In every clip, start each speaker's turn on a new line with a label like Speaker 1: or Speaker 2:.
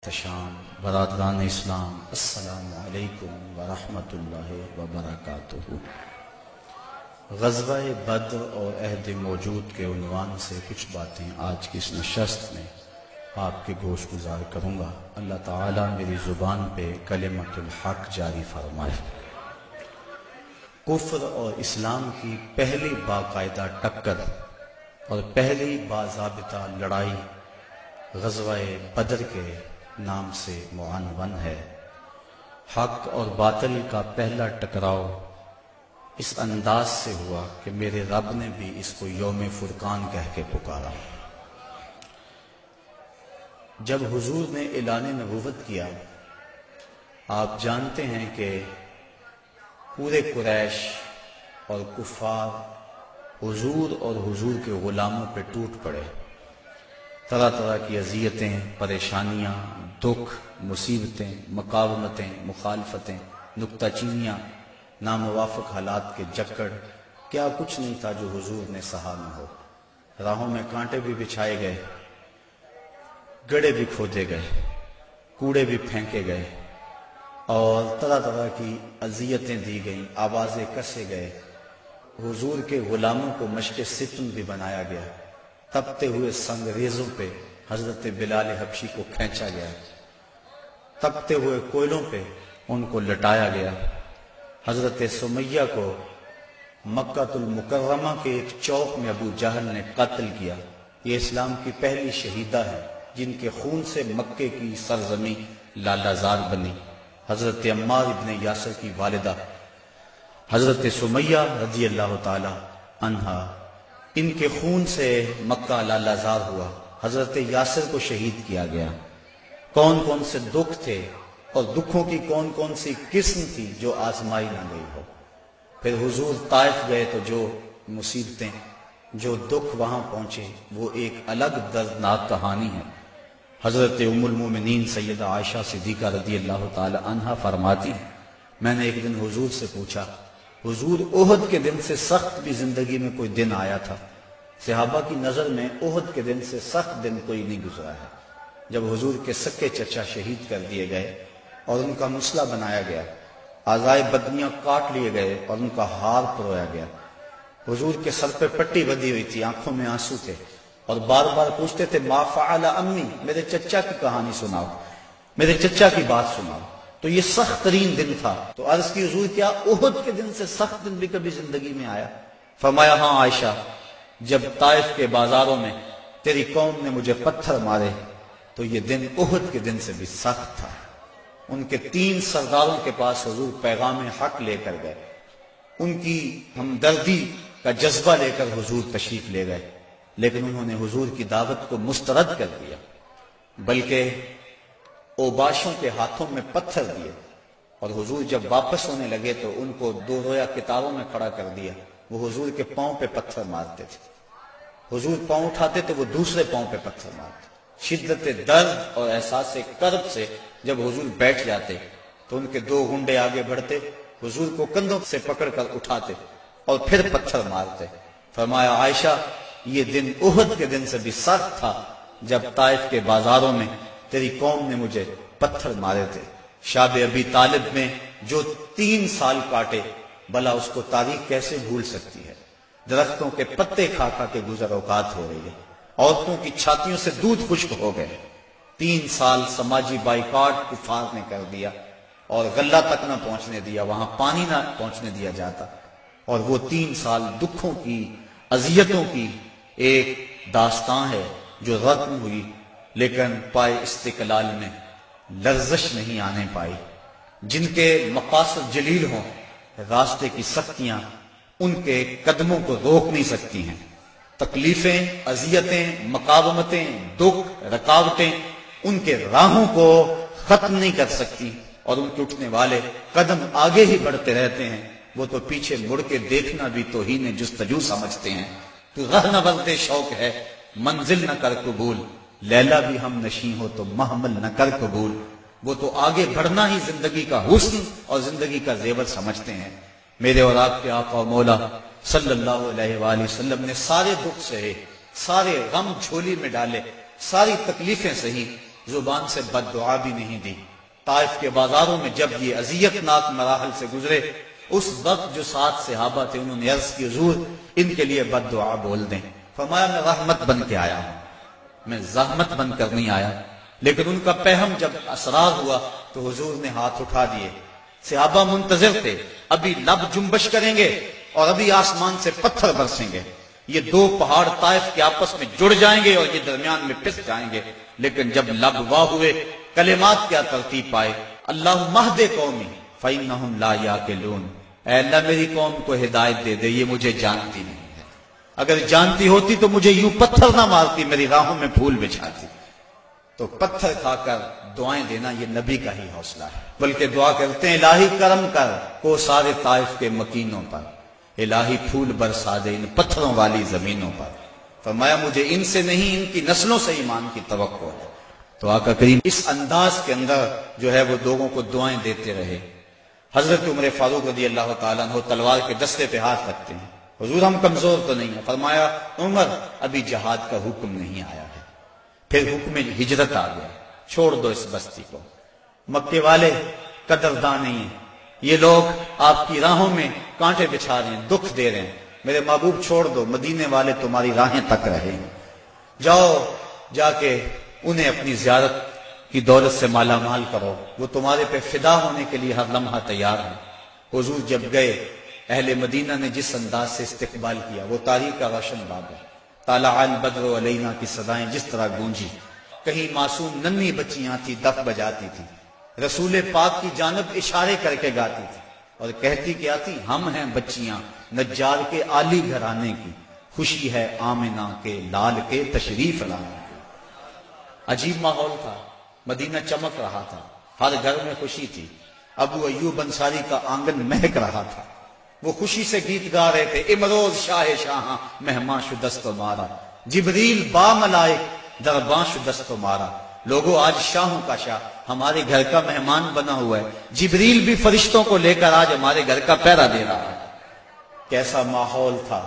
Speaker 1: تشام برادران اسلام، السلام علیکم ورحمۃ اللہ وبرکاتہ۔ غزوہ بدر اور عہد موجود کے عنوان سے کچھ باتیں آج کی اس نشست میں آپ کے گوش گزار کروں گا۔ اللہ تعالیٰ میری زبان پہ کلمۃ الحق جاری فرمائے۔ کفر اور اسلام کی پہلی باقاعدہ ٹکر اور پہلی باضابطہ لڑائی غزوہ بدر کے نام سے معنون ہے۔ حق اور باطل کا پہلا ٹکراؤ اس انداز سے ہوا کہ میرے رب نے بھی اس کو یوم فرقان کہہ کے پکارا۔ جب حضور نے اعلان نبوت کیا، آپ جانتے ہیں کہ پورے قریش اور کفار حضور اور حضور کے غلاموں پہ ٹوٹ پڑے۔ طرح طرح کی اذیتیں، پریشانیاں، دکھ، مصیبتیں، مقاومتیں، مخالفتیں، نکتہ چینیاں، ناموافق حالات کے جکڑ، کیا کچھ نہیں تھا جو حضور نے سہا نہ ہو۔ راہوں میں کانٹے بھی بچھائے گئے، گڑھے بھی کھودے گئے، کوڑے بھی پھینکے گئے، اور طرح طرح کی اذیتیں دی گئیں، آوازیں کسے گئے۔ حضور کے غلاموں کو مشق ستم بھی بنایا گیا۔ تپتے ہوئے سنگریزوں پہ حضرت بلال حبشی کو کھینچا گیا، تپتے ہوئے کوئلوں پہ ان کو لٹایا گیا۔ حضرت سمیہ کو مکہ المکرمہ کے ایک چوک میں ابو جہل نے قتل کیا۔ یہ اسلام کی پہلی شہیدہ ہے جن کے خون سے مکے کی سرزمین لالہ زار بنی۔ حضرت عمار ابن یاسر کی والدہ حضرت سمیہ رضی اللہ تعالی عنہا، ان کے خون سے مکہ لالہ زار ہوا۔ حضرت یاسر کو شہید کیا گیا۔ کون کون سے دکھ تھے اور دکھوں کی کون کون سی قسم تھی جو آزمائی نہ گئی ہو۔ پھر حضور طائف گئے تو جو مصیبتیں، جو دکھ وہاں پہنچے، وہ ایک الگ دردناک کہانی ہے۔ حضرت ام المومنین سیدہ عائشہ صدیقہ رضی اللہ تعالی عنہا فرماتی ہیں، میں نے ایک دن حضور سے پوچھا، حضور احد کے دن سے سخت بھی زندگی میں کوئی دن آیا تھا؟ صحابہ کی نظر میں احد کے دن سے سخت دن کوئی نہیں گزرا ہے۔ جب حضور کے سکے چچا شہید کر دیے گئے اور ان کا مسلح بنایا گیا، اعضائے بدنیاں کاٹ لیے گئے اور ان کا ہار پرویا گیا، حضور کے سر پہ پٹی بندھی ہوئی تھی، آنکھوں میں آنسو تھے، اور بار بار پوچھتے تھے ما فعل امی، میرے چچا کی کہانی سناؤ، میرے چچا کی بات سناؤ۔ تو یہ سخت ترین دن تھا۔ تو عرض کی حضور کیا احد کے دن سے سخت دن بھی کبھی زندگی میں آیا؟ فرمایا ہاں عائشہ، جب طائف کے بازاروں میں تیری قوم نے مجھے پتھر مارے تو یہ دن احد کے دن سے بھی سخت تھا۔ ان کے 3 سرداروں کے پاس حضور پیغام حق لے کر گئے، ان کی ہمدردی کا جذبہ لے کر حضور تشریف لے گئے، لیکن انہوں نے حضور کی دعوت کو مسترد کر دیا، بلکہ اوباشوں کے ہاتھوں میں پتھر دیے، اور حضور جب واپس ہونے لگے تو ان کو 2 رویا کتابوں میں کھڑا کر دیا۔ وہ حضور کے پاؤں پہ پتھر مارتے تھے، حضور پاؤں اٹھاتے تو وہ دوسرے پاؤں پہ پتھر مارتے۔ شدت درد اور احساس کرب سے جب حضور بیٹھ جاتے تو ان کے 2 گنڈے آگے بڑھتے، حضور کو کندھوں سے پکڑ کر اٹھاتے اور پھر پتھر مارتے۔ فرمایا عائشہ، یہ دن احد کے دن سے بھی سخت تھا جب طائف کے بازاروں میں تیری قوم نے مجھے پتھر مارے تھے۔ شاب ابی طالب میں جو 3 سال کاٹے، بھلا اس کو تاریخ کیسے بھول سکتی ہے؟ درختوں کے پتے کھا کھا کے گزر اوقات ہو رہی ہے، عورتوں کی چھاتیوں سے دودھ خشک ہو گئے۔ 3 سال سماجی بائیکاٹ کفار نے کر دیا، اور غلہ تک نہ پہنچنے دیا، وہاں پانی نہ پہنچنے دیا جاتا، اور وہ 3 سال دکھوں کی، اذیتوں کی ایک داستان ہے جو ختم ہوئی، لیکن پائے استقلال میں لرزش نہیں آنے پائی۔ جن کے مقاصد جلیل ہوں، راستے کی سختیاں ان کے قدموں کو روک نہیں سکتی ہیں۔ تکلیفیں، اذیتیں، مقاومتیں، دکھ، رکاوٹیں ان کے راہوں کو ختم نہیں کر سکتی، اور ان کے اٹھنے والے قدم آگے ہی بڑھتے رہتے ہیں۔ وہ تو پیچھے مڑ کے دیکھنا بھی توہین جستجو سمجھتے ہیں۔ تو راہ نہ بردے شوق ہے، منزل نہ کر قبول، لیلا بھی ہم نشیں ہو تو محمل نہ کر قبول۔ وہ تو آگے بڑھنا ہی زندگی کا حسن اور زندگی کا زیور سمجھتے ہیں۔ میرے اور آپ کے آقا و مولا صلی اللہ علیہ وآلہ وسلم نے سارے دکھ سہے، سارے غم جھولی میں ڈالے، ساری تکلیفیں سہی، زبان سے بد دعا بھی نہیں دی۔ طائف کے بازاروں میں جب یہ اذیت ناک مراحل سے گزرے، اس وقت جو 7 صحابہ تھے انہوں نے عرض کی حضور ان کے لیے بد دعا بول دیں۔ فرمایا میں رحمت بن کے آیا ہوں، میں زحمت بن کر نہیں آیا۔ لیکن ان کا پہم جب اسرار ہوا تو حضور نے ہاتھ اٹھا دیے۔ صحابہ منتظر تھے، ابھی لب جنبش کریں گے اور ابھی آسمان سے پتھر برسیں گے، یہ 2 پہاڑ طائف کے آپس میں جڑ جائیں گے اور یہ درمیان میں پس جائیں گے۔ لیکن جب لب واہ ہوئے، کلمات کیا ترتیب پائے، اللہم اہد قومی فإنہم لا یعقلون، اے اللہ میری قوم کو ہدایت دے دے، یہ مجھے جانتی نہیں ہے، اگر جانتی ہوتی تو مجھے یوں پتھر نہ مارتی، میری راہوں میں پھول بچھاتی۔ تو پتھر کھا کر دعائیں دینا یہ نبی کا ہی حوصلہ ہے، بلکہ دعا کرتے ہیں الہی کرم کر کو سارے طائف کے مکینوں پر، الہی پھول برسا دے ان پتھروں والی زمینوں پر۔ فرمایا مجھے ان سے نہیں ان کی نسلوں سے ایمان کی توقع ہے۔ تو آقا کریم اس انداز کے اندر جو ہے وہ لوگوں کو دعائیں دیتے رہے۔ حضرت عمر فاروق رضی اللہ تعالیٰ عنہ تلوار کے دستے پہ ہاتھ رکھتے ہیں، حضور ہم کمزور تو نہیں ہیں۔ فرمایا عمر ابھی جہاد کا حکم نہیں آیا ہے، پھر حکم ہجرت آ گیا، چھوڑ دو اس بستی کو، مکے والے قدردان نہیں ہیں، یہ لوگ آپ کی راہوں میں کانٹے بچھا رہے ہیں، دکھ دے رہے ہیں، میرے محبوب چھوڑ دو، مدینے والے تمہاری راہیں تک رہے، جاؤ جا کے انہیں اپنی زیارت کی دولت سے مالا مال کرو، وہ تمہارے پہ فدا ہونے کے لیے ہر لمحہ تیار ہیں۔ حضور جب گئے، اہل مدینہ نے جس انداز سے استقبال کیا وہ تاریخ کا روشن باب ہے۔ طلع البدر علینا کی صدائیں جس طرح گونجی، کہیں معصوم ننھی بچیاں تھی دف بجاتی تھی، رسول پاک کی جانب اشارے کر کے گاتی تھی اور کہتی کیا تھی، ہم ہیں بچیاں نجار کے عالی گھرانے کی، خوشی ہے آمنہ کے لال کے تشریف لانے کی۔ عجیب ماحول تھا، مدینہ چمک رہا تھا، ہر گھر میں خوشی تھی، ابو ایوب انصاری کا آنگن مہک رہا تھا، وہ خوشی سے گیت گا رہے تھے، امروز شاہ شاہاں مہمان شدست و مارا، جبریل با ملائک درباں شدست و مارا۔ لوگوں آج شاہوں کا شاہ ہمارے گھر کا مہمان بنا ہوا ہے، جبریل بھی فرشتوں کو لے کر آج ہمارے گھر کا پہرا دے رہا ہے۔ کیسا ماحول تھا!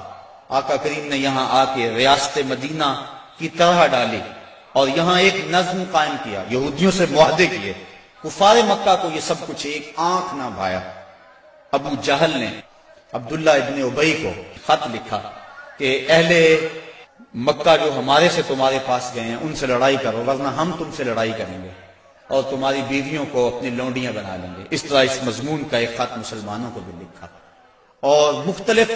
Speaker 1: آقا کریم نے یہاں آ کے ریاست مدینہ کی طرح ڈالی اور یہاں ایک نظم قائم کیا، یہودیوں سے معاہدے کیے، کفار مکہ کو یہ سب کچھ ایک آنکھ نہ بھایا۔ ابو جہل نے عبداللہ ابن ابی کو خط لکھا کہ اہل مکہ جو ہمارے سے تمہارے پاس گئے ہیں ان سے لڑائی کرو، ورنہ ہم تم سے لڑائی کریں گے اور تمہاری بیویوں کو اپنی لونڈیاں بنا لیں گے۔ اس طرح اس مضمون کا ایک خط مسلمانوں کو بھی لکھا اور مختلف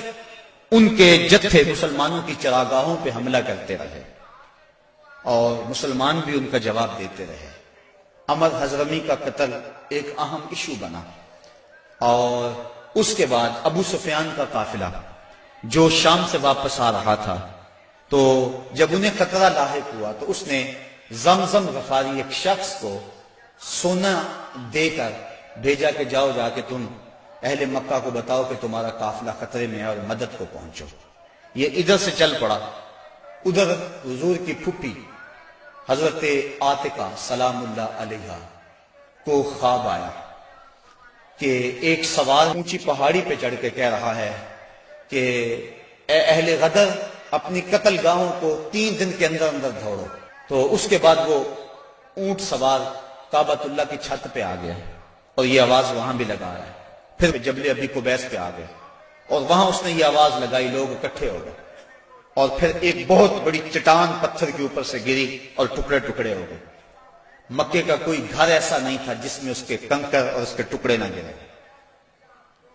Speaker 1: ان کے جتھے مسلمانوں کی چراگاہوں پہ حملہ کرتے رہے اور مسلمان بھی ان کا جواب دیتے رہے۔ عمر حضرمی کا قتل ایک اہم ایشو بنا اور اس کے بعد ابو سفیان کا قافلہ جو شام سے واپس آ رہا تھا، تو جب انہیں خطرہ لاحق ہوا تو اس نے زمزم غفاری ایک شخص کو سونا دے کر بھیجا کہ جاؤ جا کے تم اہل مکہ کو بتاؤ کہ تمہارا قافلہ خطرے میں ہے اور مدد کو پہنچو۔ یہ ادھر سے چل پڑا، ادھر حضور کی پھوپھی حضرت عاتقہ سلام اللہ علیہا کو خواب آیا کہ ایک سوار اونچی پہاڑی پہ چڑھ کے کہہ رہا ہے کہ اے اہل غدر اپنی قتل گاہوں کو 3 دن کے اندر اندر دوڑو۔ تو اس کے بعد وہ اونٹ سوار کعبۃ اللہ کی چھت پہ آ گیا اور یہ آواز وہاں بھی لگا رہا ہے، پھر جبل ابی قبیس پہ آ گئے اور وہاں اس نے یہ آواز لگائی، لوگ اکٹھے ہو گئے اور پھر ایک بہت بڑی چٹان پتھر کے اوپر سے گری اور ٹکڑے ٹکڑے ہو گئے۔ مکے کا کوئی گھر ایسا نہیں تھا جس میں اس کے کنکر اور اس کے ٹکڑے نہ گرے۔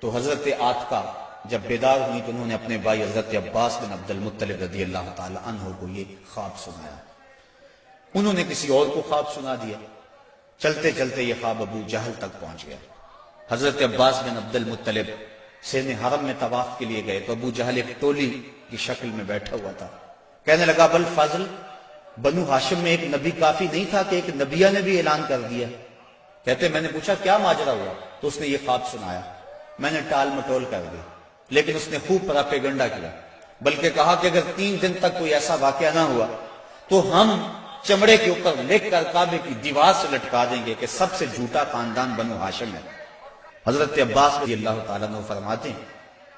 Speaker 1: تو حضرت عاتقہ جب بیدار ہوئی تو انہوں نے اپنے بھائی حضرت عباس بن عبد المطلب رضی اللہ تعالی عنہ کو یہ خواب سنایا، انہوں نے کسی اور کو خواب سنا دیا، چلتے چلتے یہ خواب ابو جہل تک پہنچ گیا۔ حضرت عباس بن عبد المطلب سین حرم میں طواف کے لیے گئے تو ابو جہل ایک ٹولی کی شکل میں بیٹھا ہوا تھا، کہنے لگا بل فضل بنو ہاشم میں ایک نبی کافی نہیں تھا کہ ایک نبیہ نے بھی اعلان کر دیا؟ کہتے میں نے پوچھا کیا ماجرا ہوا؟ تو اس نے یہ خواب سنایا، میں نے ٹال مٹول کر دی، لیکن اس نے خوب پراپیگنڈا کیا، بلکہ کہا کہ اگر 3 دن تک کوئی ایسا واقعہ نہ ہوا تو ہم چمڑے کے اوپر لکھ کر کعبے کی دیوار سے لٹکا دیں گے کہ سب سے جھوٹا خاندان بنو ہاشم ہے۔ حضرت عباس رضی اللہ تعالیٰ عنہ فرماتے ہیں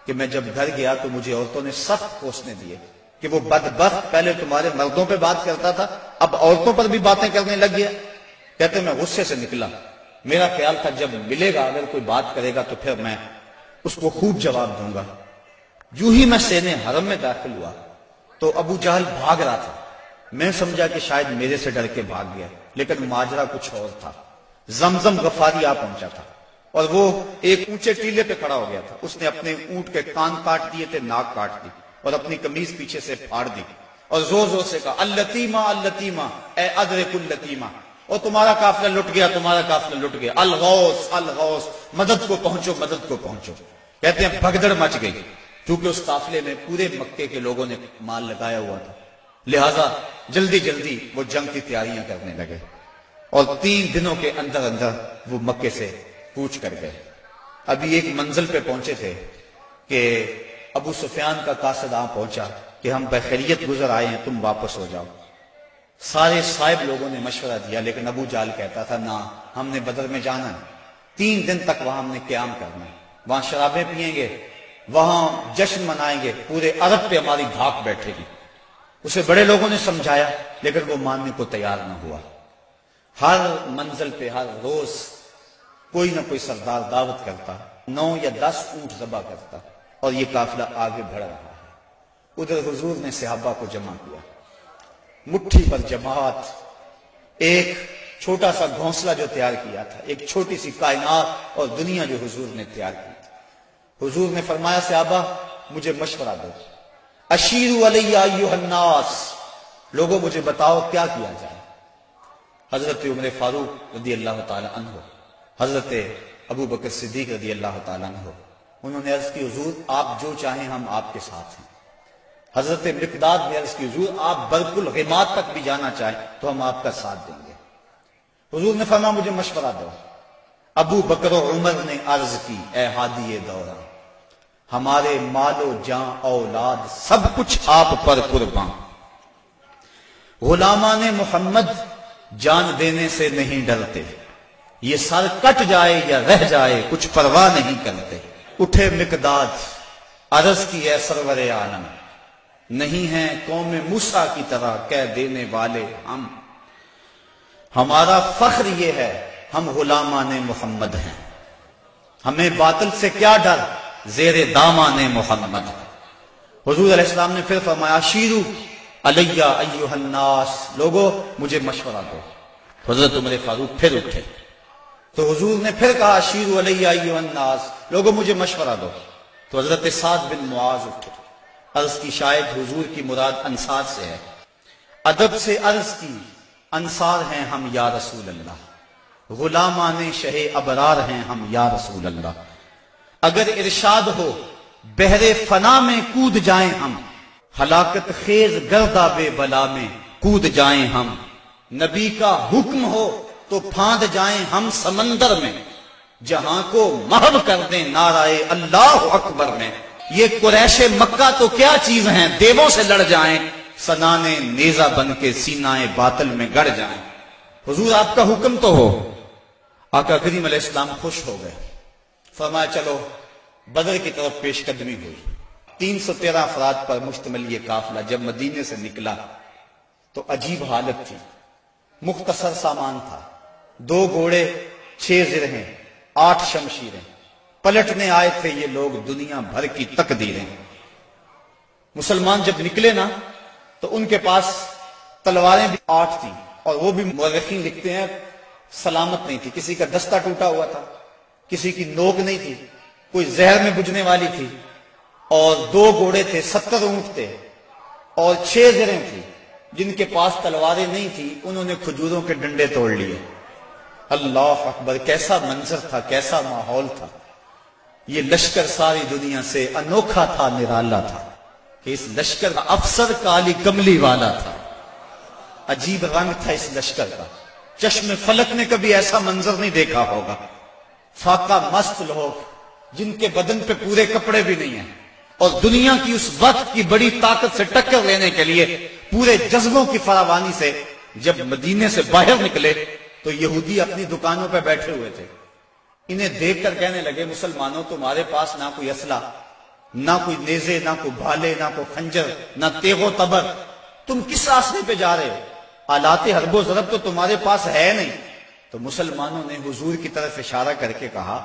Speaker 1: کہ میں جب گھر گیا تو مجھے عورتوں نے سخت کوسنے دیے کہ وہ بدبخت پہلے تمہارے مردوں پہ بات کرتا تھا اب عورتوں پر بھی باتیں کرنے لگ گیا۔ کہتے میں غصے سے نکلا، میرا خیال تھا جب ملے گا اگر کوئی بات کرے گا تو پھر میں اس کو خوب جواب دوں گا۔ جو ہی میں سینے حرم میں داخل ہوا تو ابو جہل بھاگ رہا تھا، میں سمجھا کہ شاید میرے سے ڈر کے بھاگ گیا، لیکن ماجرا کچھ اور تھا۔ زمزم غفاری آ پہنچا تھا اور وہ ایک اونچے ٹیلے پہ کھڑا ہو گیا تھا، اس نے اپنے اونٹ کے کان کاٹ دیے تھے، ناک کاٹ دی اور اپنی قمیض پیچھے سے پھاڑ دی اور زور زور سے کہا اللتیمہ اللتیمہ اے ادرک اللتیمہ، اور تمہارا قافلہ لٹ گیا، تمہارا قافلہ لٹ گیا، الغوث الغوث، مدد کو پہنچو مدد کو پہنچو۔ کہتے ہیں بھگدڑ مچ گئی، کیونکہ اس قافلے میں پورے مکے کے لوگوں نے مال لگایا ہوا تھا، لہذا جلدی جلدی وہ جنگ کی تیاریاں کرنے لگے اور 3 دنوں کے اندر اندر وہ مکے سے کوچ کر گئے۔ ابھی ایک منزل پہ پہنچے تھے کہ ابو سفیان کا قاصد پہنچا کہ ہم بخیریت گزر آئے ہیں، تم واپس ہو جاؤ۔ سارے صاحب لوگوں نے مشورہ دیا، لیکن ابو جہل کہتا تھا نہ، ہم نے بدر میں جانا ہے، 3 دن تک وہاں ہم نے قیام کرنا ہے، وہاں شرابیں پیئیں گے، وہاں جشن منائیں گے، پورے عرب پہ ہماری دھاک بیٹھے گی۔ اسے بڑے لوگوں نے سمجھایا لیکن وہ ماننے کو تیار نہ ہوا۔ ہر منزل پہ ہر روز کوئی نہ کوئی سردار دعوت کرتا، 9 یا 10 اونٹ ذبح کرتا اور یہ قافلہ آگے بڑھ رہا ہے۔ ادھر حضور نے صحابہ کو جمع کیا، مٹھی پر جماعت، ایک چھوٹا سا گھونسلہ جو تیار کیا تھا، ایک چھوٹی سی کائنات اور دنیا جو حضور نے تیار کی تھی۔ حضور نے فرمایا صحابہ مجھے مشورہ دو، اشیروا علی ایھا الناس، لوگوں مجھے بتاؤ کیا کیا جائے۔ حضرت عمر فاروق رضی اللہ تعالی عنہ، حضرت ابو بکر صدیق رضی اللہ تعالی عنہ، انہوں نے عرض کی حضور آپ جو چاہیں ہم آپ کے ساتھ ہیں۔ حضرت مقداد نے عرض کی حضور آپ برق الغماد تک بھی جانا چاہیں تو ہم آپ کا ساتھ دیں گے۔ حضور نے فرمایا مجھے مشورہ دو۔ ابو بکر و عمر نے عرض کی اے ہادی دورہ، ہمارے مال و جان اولاد سب کچھ آپ پر قربان، غلامان محمد جان دینے سے نہیں ڈرتے، یہ سر کٹ جائے یا رہ جائے کچھ پرواہ نہیں کرتے۔ اٹھے مقداد، عرض کی اے سرور عالم، نہیں ہیں قوم موسیٰ کی طرح کہہ دینے والے ہم، ہمارا فخر یہ ہے ہم غلامان محمد ہیں، ہمیں باطل سے کیا ڈر، زیر دامان محمد۔ حضور علیہ السلام نے پھر فرمایا شیرو علیہ ایھا الناس، لوگو مجھے مشورہ دو۔ حضرت عمر فاروق پھر اٹھے تو حضور نے پھر کہا شیرو علیہ ایھا الناس، لوگو مجھے مشورہ دو۔ تو حضرت سعد بن معاذ اٹھے، عرض کی شاید حضور کی مراد انصار سے ہے، ادب سے عرض کی انصار ہیں ہم یا رسول اللہ، غلامان شہ ابرار ہیں ہم یا رسول اللہ، اگر ارشاد ہو بحر فنا میں کود جائیں ہم، ہلاکت خیز گرداب بلا میں کود جائیں ہم، نبی کا حکم ہو تو پھاند جائیں ہم سمندر میں، جہاں کو محو کر دیں نعرہ اللہ اکبر میں۔ یہ قریش مکہ تو کیا چیز ہیں، دیووں سے لڑ جائیں، سنانے نیزہ بن کے سینہ باطل میں گڑ جائیں۔ حضور آپ کا حکم تو ہو۔ آقا کریم علیہ السلام خوش ہو گئے، فرمایا چلو بدر کی طرف پیش قدمی ہوئی۔ 313 افراد پر مشتمل یہ قافلہ جب مدینے سے نکلا تو عجیب حالت تھی، مختصر سامان تھا، 2 گھوڑے، 6 زرہیں، 8 شمشیریں، پلٹنے آئے تھے یہ لوگ دنیا بھر کی تقدیریں۔ مسلمان جب نکلے نا تو ان کے پاس تلواریں بھی 8 تھیں، اور وہ بھی مورخین لکھتے ہیں سلامت نہیں تھی، کسی کا دستہ ٹوٹا ہوا تھا، کسی کی نوک نہیں تھی، کوئی زہر میں بجھنے والی تھی، اور 2 گھوڑے تھے، 70 اونٹ تھے، اور 6 زریں تھی۔ جن کے پاس تلواریں نہیں تھی انہوں نے کھجوروں کے ڈنڈے توڑ لیے۔ اللہ اکبر، کیسا منظر تھا، کیسا ماحول تھا۔ یہ لشکر ساری دنیا سے انوکھا تھا، نرالا تھا کہ اس لشکر کا افسر کالی کملی والا تھا، عجیب رنگ تھا اس لشکر کا، چشم فلک نے کبھی ایسا منظر نہیں دیکھا ہوگا۔ فاقہ مست لوگ جن کے بدن پہ پورے کپڑے بھی نہیں ہیں، اور دنیا کی اس وقت کی بڑی طاقت سے ٹکر لینے کے لیے پورے جذبوں کی فراوانی سے جب مدینے سے باہر نکلے تو یہودی اپنی دکانوں پہ بیٹھے ہوئے تھے۔ انہیں دیکھ کر کہنے لگے مسلمانوں تمہارے پاس نہ کوئی اسلحہ، نہ کوئی نیزے، نہ کوئی بھالے، نہ کوئی خنجر، نہ تیغ و تبر، تم کس راستے پہ جا رہے ہو؟ آلات حرب و ضرب تو تمہارے پاس ہے نہیں، تو مسلمانوں نے حضور کی طرف اشارہ کر کے کہا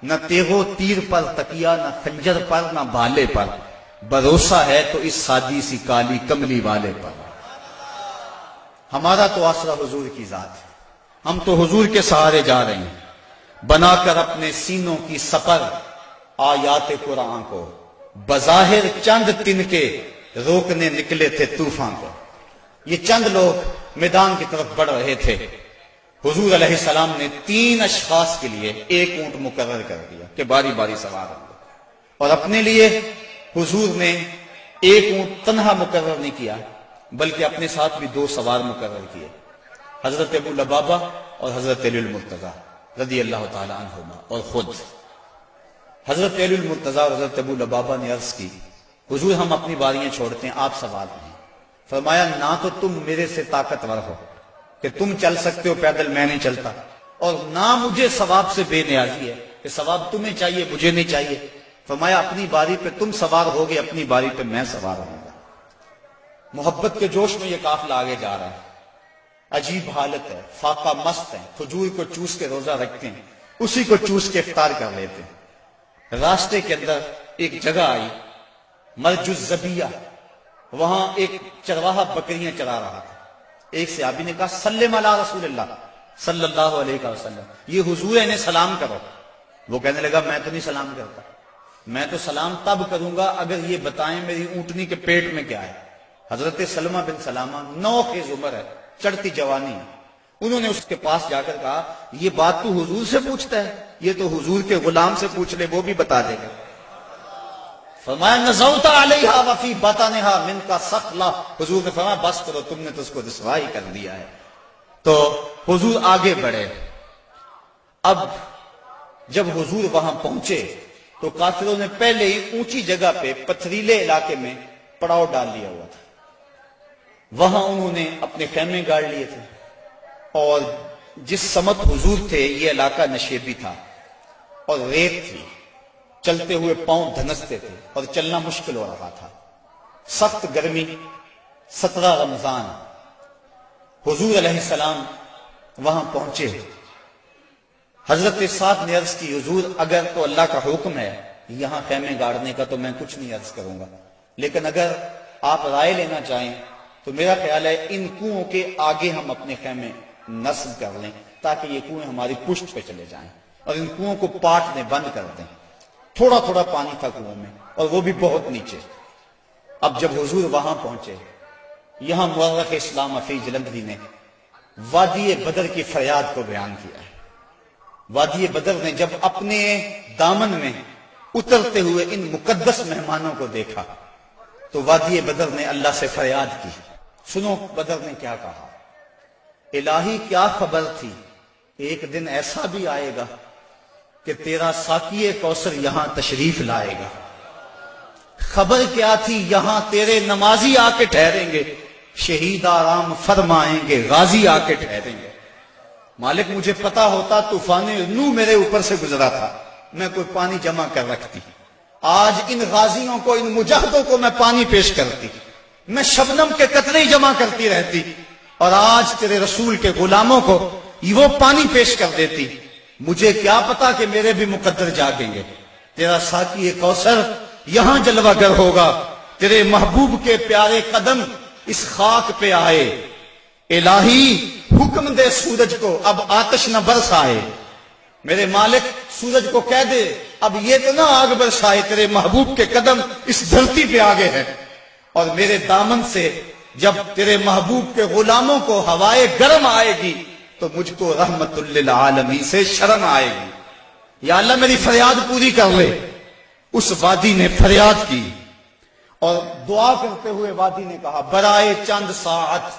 Speaker 1: نہ تیغو تیر پر تکیا، نہ خنجر پر، نہ بالے پر، بھروسہ ہے تو اس سادی سی کالی کملی والے پر۔ ہمارا تو آسرا حضور کی ذات ہے، ہم تو حضور کے سہارے جا رہے ہیں، بنا کر اپنے سینوں کی سپر آیات قرآن کو، بظاہر چند تن کے روکنے نکلے تھے طوفان کو۔ یہ چند لوگ میدان کی طرف بڑھ رہے تھے، حضور علیہ السلام نے 3 اشخاص کے لیے ایک اونٹ مقرر کر دیا کہ باری باری سوار ہوں گے، اور اپنے لیے حضور نے ایک اونٹ تنہا مقرر نہیں کیا بلکہ اپنے ساتھ بھی 2 سوار مقرر کیے، حضرت ابو لبابہ اور حضرت علی المرتضیٰ رضی اللہ تعالی عنہما۔ اور خود حضرت علی المرتضیٰ اور حضرت ابو لبابہ نے عرض کی حضور ہم اپنی باریاں چھوڑتے ہیں، آپ سوار ہیں۔ فرمایا نہ تو تم میرے سے طاقتور ہو کہ تم چل سکتے ہو پیدل، میں نہیں چلتا، اور نہ مجھے ثواب سے بے نیازی ہے کہ ثواب تمہیں چاہیے مجھے نہیں چاہیے۔ فرمایا اپنی باری پہ تم سوار ہوگے، اپنی باری پہ میں سوار ہوں گا۔ محبت کے جوش میں یہ قافلہ آگے جا رہا ہے، عجیب حالت ہے، فاقہ مست ہے، کھجور کو چوس کے روزہ رکھتے ہیں، اسی کو چوس کے افطار کر لیتے ہیں۔ راستے کے اندر ایک جگہ آئی مرج الزبیہ، وہاں ایک چرواہا بکریاں چرا رہا تھا۔ ایک صحابی نے کہا سلم علی رسول اللہ صلی اللہ علیہ وسلم، یہ حضور ہے انہیں سلام کرو۔ وہ کہنے لگا میں تو نہیں سلام کرتا، میں تو سلام تب کروں گا اگر یہ بتائیں میری اونٹنی کے پیٹ میں کیا ہے۔ حضرت سلمہ بن سلامہ 9 خیز عمر ہے، چڑھتی جوانی ہے، انہوں نے اس کے پاس جا کر کہا یہ بات تو حضور سے پوچھتا ہے، یہ تو حضور کے غلام سے پوچھ لے وہ بھی بتا دے گا۔ فرمایا نزوت علیہا وفی بطنہا منک ثقلہ، حضور نے فرمایا بس کرو تم نے تو اس کو رسوائی کر دیا ہے۔ تو حضور آگے بڑھے۔ اب جب حضور وہاں پہنچے تو کافروں نے پہلے ہی اونچی جگہ پہ پتھریلے علاقے میں پڑاؤ ڈال لیا ہوا تھا، وہاں انہوں نے اپنے خیمے گاڑ لیے تھے، اور جس سمت حضور تھے یہ علاقہ نشیبی تھا اور ریت تھی، چلتے ہوئے پاؤں دھنستے تھے اور چلنا مشکل ہو رہا تھا، سخت گرمی، 17 رمضان۔ حضور علیہ السلام وہاں پہنچے، حضرت سعد نے عرض کی حضور اگر تو اللہ کا حکم ہے یہاں خیمے گاڑنے کا تو میں کچھ نہیں عرض کروں گا، لیکن اگر آپ رائے لینا چاہیں تو میرا خیال ہے ان کنوؤں کے آگے ہم اپنے خیمے نصب کر لیں تاکہ یہ کنویں ہماری پشت پہ چلے جائیں، اور ان کنوؤں کو پاٹنے بند کر دیں۔ تھوڑا تھوڑا پانی تھا کنووں میں اور وہ بھی بہت نیچے۔ اب جب حضور وہاں پہنچے، یہاں مورخ اسلام حفیظ جلندری نے وادی بدر کی فریاد کو بیان کیا ہے۔ وادی بدر نے جب اپنے دامن میں اترتے ہوئے ان مقدس مہمانوں کو دیکھا تو وادی بدر نے اللہ سے فریاد کی۔ سنو بدر نے کیا کہا، الہی کیا خبر تھی ایک دن ایسا بھی آئے گا کہ تیرا ساقی کوثر یہاں تشریف لائے گا۔ خبر کیا تھی یہاں تیرے نمازی آ کے ٹھہریں گے، شہید آرام فرمائیں گے، غازی آ کے ٹھہریں گے۔ مالک مجھے پتا ہوتا طوفان نوح میرے اوپر سے گزرا تھا، میں کوئی پانی جمع کر رکھتی، آج ان غازیوں کو، ان مجاہدوں کو میں پانی پیش کرتی، میں شبنم کے قطرے ہی جمع کرتی رہتی، اور آج تیرے رسول کے غلاموں کو وہ پانی پیش کر دیتی۔ مجھے کیا پتا کہ میرے بھی مقدر جاگیں گے، تیرا ساقی کوثر یہاں جلوہ گر ہوگا، تیرے محبوب کے پیارے قدم اس خاک پہ آئے، الہی حکم دے سورج کو اب آتش نہ برسائے، میرے مالک سورج کو کہہ دے اب یہ تو نہ آگ برسائے، تیرے محبوب کے قدم اس دھرتی پہ آگے ہیں، اور میرے دامن سے جب تیرے محبوب کے غلاموں کو ہوائے گرم آئے گی تو مجھ کو رحمت للعالمین سے شرم آئے گی، یا اللہ میری فریاد پوری کر لے۔ اس وادی نے فریاد کی اور دعا کرتے ہوئے وادی نے کہا برائے چند ساعت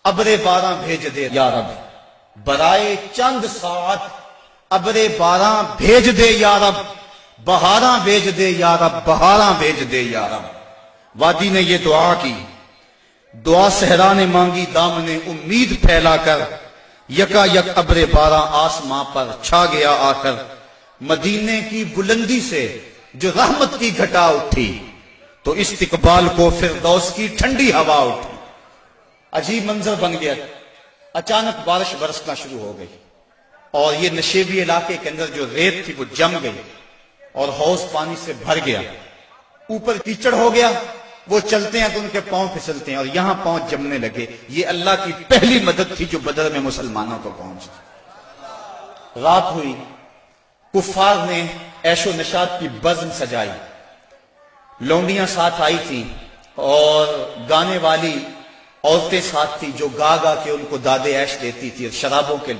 Speaker 1: ابر بارہ بھیج دے یا رب، برائے چند ساعت ابر بارہ بھیج دے یا رب، بہاراں بھیج دے یا رب، بہاراں بھیج دے یا رب۔ وادی نے یہ دعا کی، دعا صحرا نے مانگی دامن امید پھیلا کر، یکا یک ابر بارہ آسماں پر چھا گیا آخر، مدینے کی بلندی سے جو رحمت کی گھٹا اٹھی تو استقبال کو فردوس کی ٹھنڈی ہوا اٹھی۔ عجیب منظر بن گیا، اچانک بارش برسنا شروع ہو گئی، اور یہ نشیبی علاقے کے اندر جو ریت تھی وہ جم گئی اور حوض پانی سے بھر گیا، اوپر کیچڑ ہو گیا، وہ چلتے ہیں تو ان کے پاؤں پھسلتے ہیں اور یہاں پاؤں جمنے لگے۔ یہ اللہ کی پہلی مدد تھی جو بدر میں مسلمانوں کو پہنچی۔ رات ہوئی، کفار نے عیش و نشاط کی بزم سجائی، لونڈیاں ساتھ آئی تھیں اور گانے والی عورتیں ساتھ تھی جو گا گا کے ان کو داد عیش دیتی تھی، اور شرابوں کے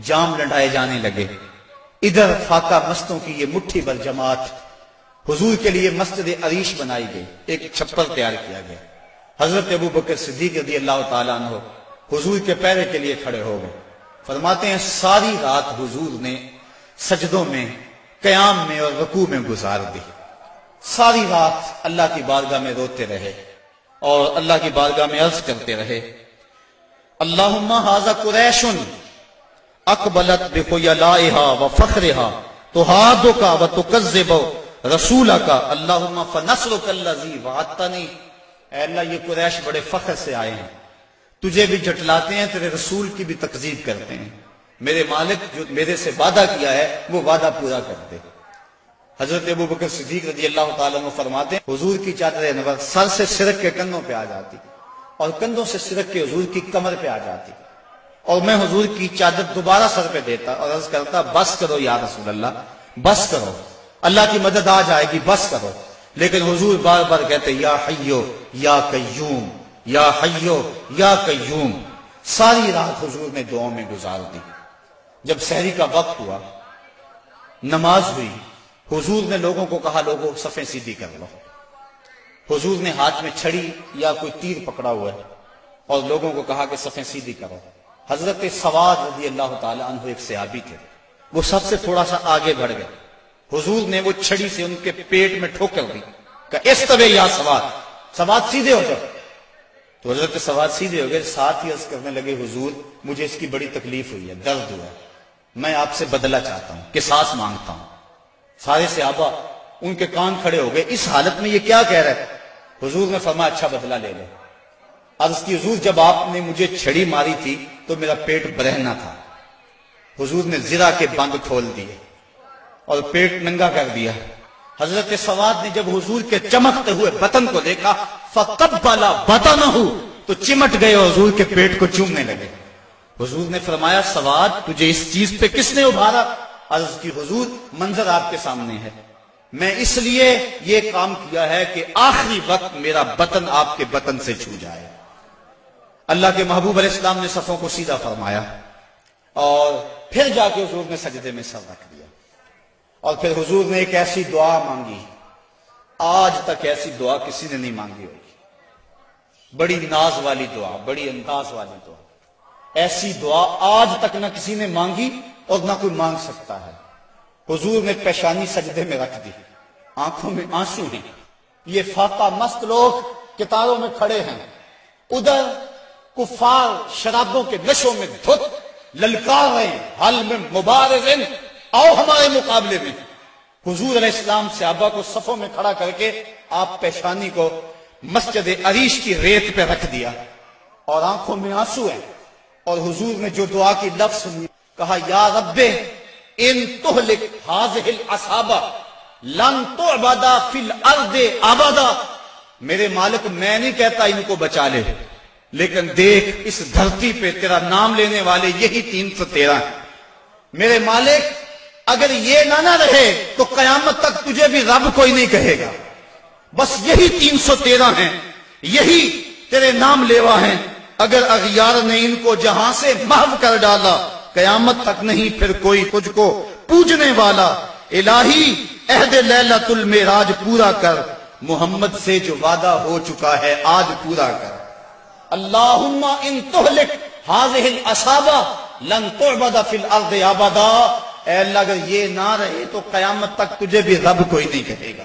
Speaker 1: جام لڑائے جانے لگے۔ ادھر فاقہ مستوں کی یہ مٹھی بھر جماعت، حضور کے لیے مسجد عریش بنائی گئی، ایک چھپر تیار کیا گیا۔ حضرت ابوبکر صدیق رضی اللہ تعالیٰ عنہ حضور کے پیرے کے لیے کھڑے ہو گئے۔ فرماتے ہیں ساری رات حضور نے سجدوں میں، قیام میں اور رکوع میں گزار دی۔ ساری رات اللہ کی بارگاہ میں روتے رہے اور اللہ کی بارگاہ میں عرض کرتے رہے، اللہم ھذا قریش اقبلت بخیلائھا وفخرھا تحادک وتکذب رسولک اللہم فنصرک الذی وعدتنی۔ اے اللہ یہ قریش بڑے فخر سے آئے ہیں، تجھے بھی جھٹلاتے ہیں، تیرے رسول کی بھی تکذیب کرتے ہیں، میرے مالک جو میرے سے وعدہ کیا ہے وہ وعدہ پورا کر دے۔ حضرت ابوبکر صدیق رضی اللہ تعالیٰ عنہ فرماتے ہیں حضور کی چادر انور سر سے سرک کے کندھوں پہ آ جاتی اور کندھوں سے سرک کے حضور کی کمر پہ آ جاتی، اور میں حضور کی چادر دوبارہ سر پہ دیتا اور عرض کرتا بس کرو یا رسول اللہ، بس کرو، اللہ کی مدد آ جائے گی، بس کرو۔ لیکن حضور بار بار کہتے یا حیو یا قیوم، یا حیو یا قیوم۔ ساری رات حضور نے دعاؤں میں گزار دی۔ جب سحری کا وقت ہوا، نماز ہوئی، حضور نے لوگوں کو کہا لوگوں صفیں سیدھی کر لو۔ حضور نے ہاتھ میں چھڑی یا کوئی تیر پکڑا ہوا ہے اور لوگوں کو کہا کہ صفیں سیدھی کرو۔ حضرت سواد رضی اللہ تعالی عنہ ایک صحابی تھے، وہ سب سے تھوڑا سا آگے بڑھ گئے۔ حضور نے وہ چھڑی سے ان کے پیٹ میں ٹھوکر دی کہ استوی یا سواد، سواد سیدھے ہو جاؤ۔ تو حضرت سواد سیدھے ہو گئے، ساتھ ہی عرض کرنے لگے حضور مجھے اس کی بڑی تکلیف ہوئی ہے، درد ہوا ہے، میں آپ سے بدلہ چاہتا ہوں، قصاص مانگتا ہوں۔ سارے صحابہ ان کے کان کھڑے ہو گئے، اس حالت میں یہ کیا کہہ رہے ہیں؟ حضور نے فرمایا اچھا بدلہ لے لو۔ عرض کی حضور جب آپ نے مجھے چھڑی ماری تھی تو میرا پیٹ برہنہ تھا، حضور نے زرہ کے بند کھول دیے اور پیٹ ننگا کر دیا۔ حضرت سواد نے جب حضور کے چمکتے ہوئے بطن کو دیکھا فقبل بطنہ، تو چمٹ گئے اور حضور کے پیٹ کو چومنے لگے۔ حضور نے فرمایا سواد تجھے اس چیز پہ کس نے ابھارا؟ عرض کی حضور منظر آپ کے سامنے ہے، میں اس لیے یہ کام کیا ہے کہ آخری وقت میرا بطن آپ کے بطن سے چھو جائے۔ اللہ کے محبوب علیہ السلام نے صفوں کو سیدھا فرمایا اور پھر جا کے حضور نے سجدے میں سر رکھ دیا اور پھر حضور نے ایک ایسی دعا مانگی، آج تک ایسی دعا کسی نے نہیں مانگی ہوگی، بڑی ناز والی دعا، بڑی انداز والی دعا، ایسی دعا آج تک نہ کسی نے مانگی اور نہ کوئی مانگ سکتا ہے۔ حضور نے پیشانی سجدے میں رکھ دی، آنکھوں میں آنسو ہیں، یہ فاقہ مست لوگ کتاروں میں کھڑے ہیں، ادھر کفار شرابوں کے نشوں میں دھت للکار رہے ہیں، حل میں مبارزن، آؤ ہمارے مقابلے میں۔ حضور علیہ السلام صحابہ کو صفوں میں کھڑا کر کے آپ پیشانی کو مسجد عریش کی ریت پہ رکھ دیا اور آنکھوں میں آنسو ہیں، اور حضور نے جو دعا کی لفظ سنی، کہا یا رب ان تہلک ہذہ العصابہ لن تعبد فی الارض ابدا۔ میرے مالک میں نہیں کہتا ان کو بچا لے، لیکن دیکھ اس دھرتی پہ تیرا نام لینے والے یہی 313 ہیں۔ میرے مالک اگر یہ نہ رہے تو قیامت تک تجھے بھی رب کوئی نہیں کہے گا، بس یہی 313 ہیں، یہی تیرے نام لیوا ہیں۔ اگر اغیار نے ان کو جہاں سے محو کر ڈالا، قیامت تک نہیں پھر کوئی تجھ کو پوجنے والا۔ الہی عہد لیلۃ المعراج پورا کر، محمد سے جو وعدہ ہو چکا ہے آج پورا کر۔ اللہم ان تہلک ہذہ العصابہ لن تعبد فی الارض ابدا۔ اے اللہ اگر یہ نہ رہے تو قیامت تک تجھے بھی رب کوئی نہیں کہے گا۔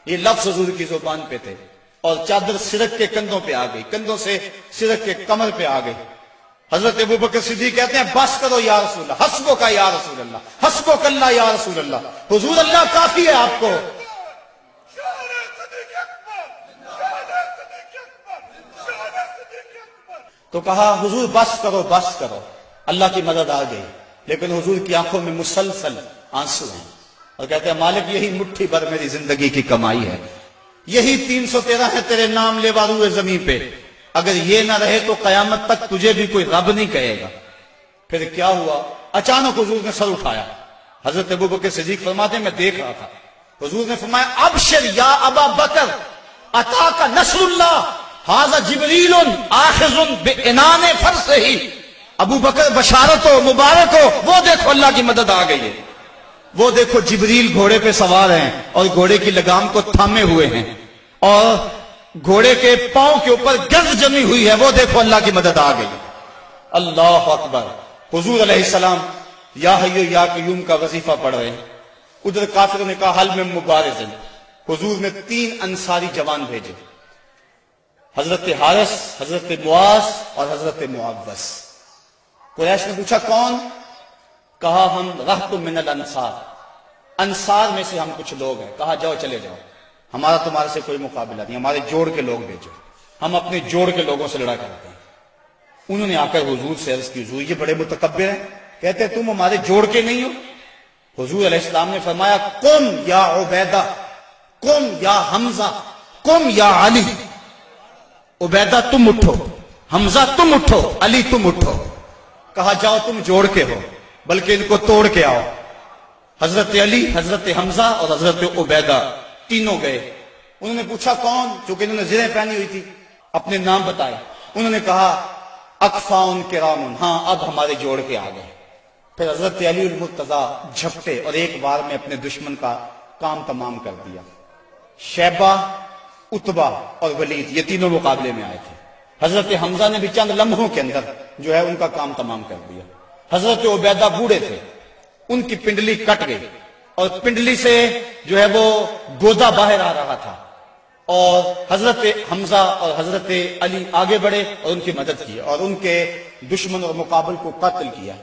Speaker 1: یہ لفظ حضور کی زبان پہ تھے اور چادر سرک کے کندھوں پہ آ گئی، کندھوں سے سرک کے کمر پہ آ گئی۔ حضرت ابوبکر صدیق کہتے ہیں بس کرو یا رسول اللہ، حسبک یا رسول اللہ، حسبک اللہ یا رسول اللہ، حضور اللہ کافی ہے آپ کو۔ تو کہا حضور بس کرو بس کرو، اللہ کی مدد آ گئی۔ لیکن حضور کی آنکھوں میں مسلسل آنسو ہیں اور کہتے ہیں مالک یہی مٹھی بھر میری زندگی کی کمائی ہے، یہی 313 ہے تیرے نام لیوا روئے زمین پہ، اگر یہ نہ رہے تو قیامت تک تجھے بھی کوئی رب نہیں کہے گا۔ پھر کیا ہوا؟ اچانک حضور نے سر اٹھایا۔ حضرت ابوبکر صدیق فرماتے ہیں میں دیکھ رہا تھا، حضور نے فرمایا ابشر یا ابا بکر اتاک نصر اللہ ھذا جبریل آخذ بعنان فرسہ، ابو بکر بشارت ہو، مبارک ہو، وہ دیکھو اللہ کی مدد آ گئی ہے، وہ دیکھو جبریل گھوڑے پہ سوار ہیں اور گھوڑے کی لگام کو تھامے ہوئے ہیں اور گھوڑے کے پاؤں کے اوپر گرد جمی ہوئی ہے، وہ دیکھو اللہ کی مدد آ گئی۔ اللہ اکبر۔ حضور علیہ السلام یا حی یا قیوم کا وظیفہ پڑھ رہے ہیں، ادھر کافروں نے کہا حل میں مبارزن، حضور نے 3 انصاری جوان بھیجے، حضرت حارث، حضرت معاذ اور حضرت معوذ۔ قریش نے پوچھا کون؟ کہا ہم رہط من الانصار، انصار میں سے ہم کچھ لوگ ہیں۔ کہا جاؤ چلے جاؤ، ہمارا تمہارے سے کوئی مقابلہ نہیں، ہمارے جوڑ کے لوگ بھیجو، ہم اپنے جوڑ کے لوگوں سے لڑا کرتے ہیں۔ انہوں نے آ کر حضور سے عرض کی حضور یہ بڑے متکبر ہیں، کہتے تم ہمارے جوڑ کے نہیں ہو۔ حضور علیہ السلام نے فرمایا قم یا عبیدہ، قم یا حمزہ، قم یا علی۔ عبیدہ تم اٹھو، حمزہ تم اٹھو، علی تم اٹھو۔ کہا جاؤ تم جوڑ کے ہو، بلکہ ان کو توڑ کے آؤ۔ حضرت علی، حضرت حمزہ اور حضرت عبیدہ تینوں گئے۔ انہوں نے پوچھا کون؟ چونکہ انہوں نے زرہیں پہنی ہوئی تھی، اپنے نام بتائے۔ انہوں نے کہا اکفاؤن کرامن، ہاں اب ہمارے جوڑ کے آ گئے۔ پھر حضرت علی المرتضیٰ جھپٹے اور ایک بار میں اپنے دشمن کا کام تمام کر دیا۔ شیبہ، عتبہ اور ولید یہ تینوں مقابلے میں آئے تھے۔ حضرت حمزہ نے بھی چند لمحوں کے اندر جو ہے ان کا کام تمام کر دیا۔ حضرت عبیدہ بوڑھے تھے، ان کی پنڈلی کٹ گئی اور پنڈلی سے جو ہے وہ گودا باہر آ رہا تھا، اور حضرت حمزہ اور حضرت علی آگے بڑھے اور ان کی مدد کی اور ان کے دشمن اور مقابل کو قتل کیا۔